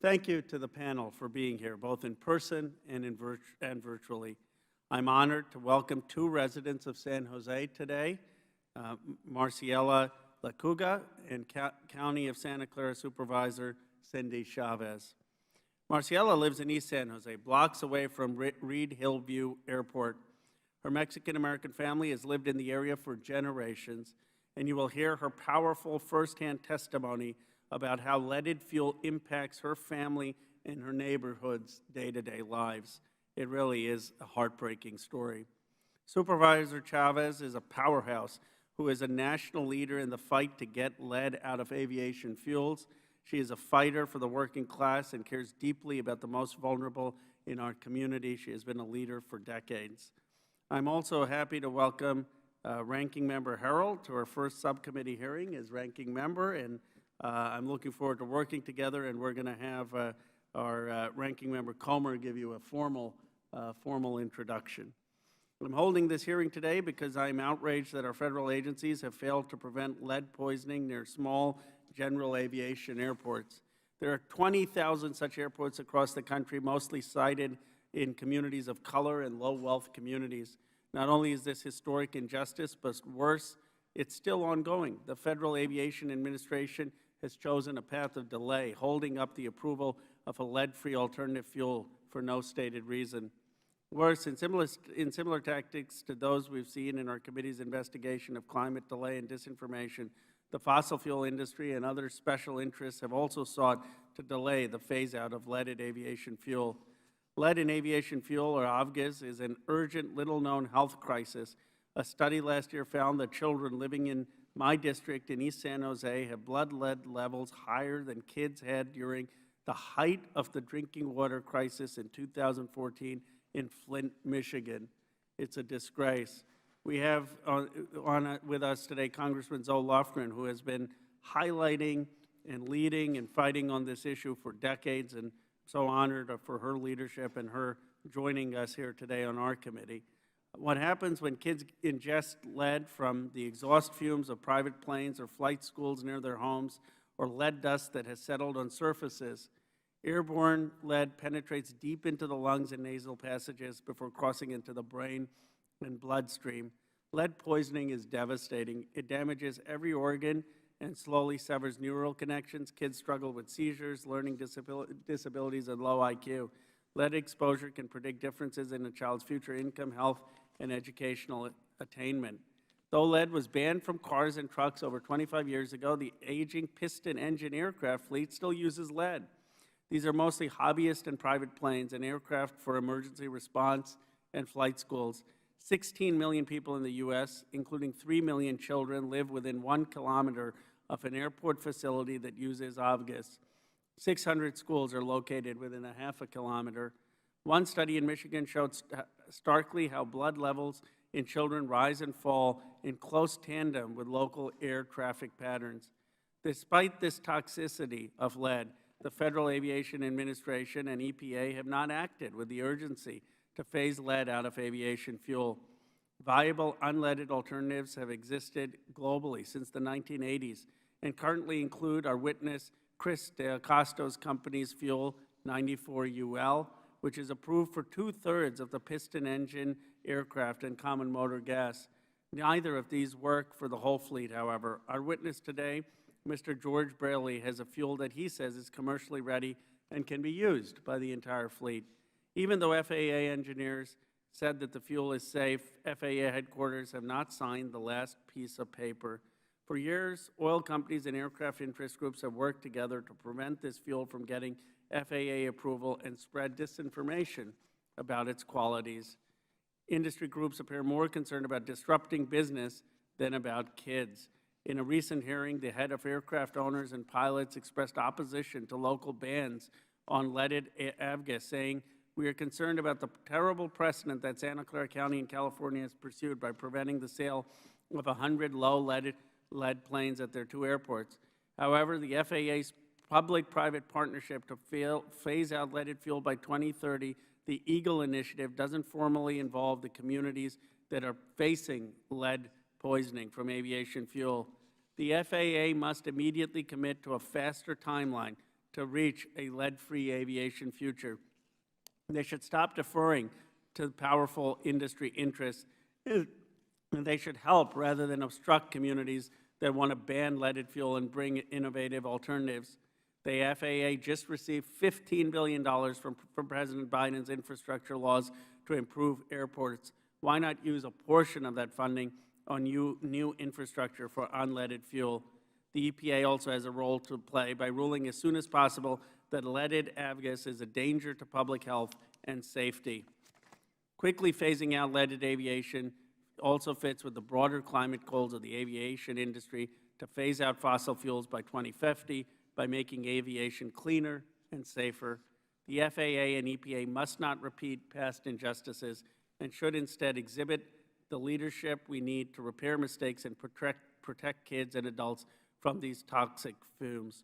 Thank you to the panel for being here, both in person and virtually. I'm honored to welcome two residents of San Jose today, Marciela Lacuga and County of Santa Clara Supervisor Cindy Chavez. Marciela lives in East San Jose, blocks away from Reed Hillview Airport. Her Mexican-American family has lived in the area for generations, and you will hear her powerful firsthand testimony about how leaded fuel impacts her family and her neighborhood's day-to-day lives. It really is a heartbreaking story. Supervisor Chavez is a powerhouse who is a national leader in the fight to get lead out of aviation fuels. She is a fighter for the working class and cares deeply about the most vulnerable in our community. She has been a leader for decades. I'm also happy to welcome Ranking Member Harrell to our first subcommittee hearing as Ranking Member, and I'm looking forward to working together, and we're going to have our Ranking Member Comer give you a formal introduction. I'm holding this hearing today because I'm outraged that our federal agencies have failed to prevent lead poisoning near small general aviation airports. There are 20,000 such airports across the country, mostly sited in communities of color and low-wealth communities. Not only is this historic injustice, but worse, it's still ongoing. The Federal Aviation Administration has chosen a path of delay, holding up the approval of a lead-free alternative fuel for no stated reason. Worse, in similar tactics to those we've seen in our committee's investigation of climate delay and disinformation, the fossil fuel industry and other special interests have also sought to delay the phase-out of leaded aviation fuel. Lead in aviation fuel, or avgas, is an urgent, little-known health crisis. A study last year found that children living in my district in East San Jose have blood lead levels higher than kids had during the height of the drinking water crisis in 2014 in Flint, Michigan. It's a disgrace. We have with us today Congressman Zoe Lofgren, who has been highlighting and leading and fighting on this issue for decades, and I'm so honored for her leadership and her joining us here today on our committee. What happens when kids ingest lead from the exhaust fumes of private planes or flight schools near their homes, or lead dust that has settled on surfaces? Airborne lead penetrates deep into the lungs and nasal passages before crossing into the brain and bloodstream. Lead poisoning is devastating. It damages every organ and slowly severs neural connections. Kids struggle with seizures, learning disabilities, and low IQ. Lead exposure can predict differences in a child's future income, health, and educational attainment. Though lead was banned from cars and trucks over 25 years ago, the aging piston engine aircraft fleet still uses lead. These are mostly hobbyist and private planes and aircraft for emergency response and flight schools. 16 million people in the U.S., including 3 million children, live within 1 kilometer of an airport facility that uses avgas. 600 schools are located within a half a kilometer. One study in Michigan showed starkly how blood levels in children rise and fall in close tandem with local air traffic patterns. Despite this toxicity of lead, the Federal Aviation Administration and EPA have not acted with the urgency to phase lead out of aviation fuel. Viable unleaded alternatives have existed globally since the 1980s and currently include our witness Chris DeAcosta's company's Fuel 94UL, which is approved for 2/3 of the piston engine aircraft and common motor gas. Neither of these work for the whole fleet, however. Our witness today, Mr. George Braley, has a fuel that he says is commercially ready and can be used by the entire fleet. Even though FAA engineers said that the fuel is safe, FAA headquarters have not signed the last piece of paper. For years, oil companies and aircraft interest groups have worked together to prevent this fuel from getting FAA approval and spread disinformation about its qualities. Industry groups appear more concerned about disrupting business than about kids. In a recent hearing, the head of aircraft owners and pilots expressed opposition to local bans on leaded avgas, saying, "We are concerned about the terrible precedent that Santa Clara County in California has pursued by preventing the sale of 100 low-lead planes at their 2 airports. However, the FAA's public-private partnership to phase out leaded fuel by 2030, the Eagle Initiative, doesn't formally involve the communities that are facing lead poisoning from aviation fuel. The FAA must immediately commit to a faster timeline to reach a lead-free aviation future. They should stop deferring to powerful industry interests, and they should help rather than obstruct communities that want to ban leaded fuel and bring innovative alternatives. The FAA just received $15 billion from President Biden's infrastructure laws to improve airports. Why not use a portion of that funding on new infrastructure for unleaded fuel? The EPA also has a role to play by ruling as soon as possible that leaded avgas is a danger to public health and safety. Quickly phasing out leaded aviation also fits with the broader climate goals of the aviation industry to phase out fossil fuels by 2050 by making aviation cleaner and safer. The FAA and EPA must not repeat past injustices and should instead exhibit the leadership we need to repair mistakes and protect kids and adults from these toxic fumes.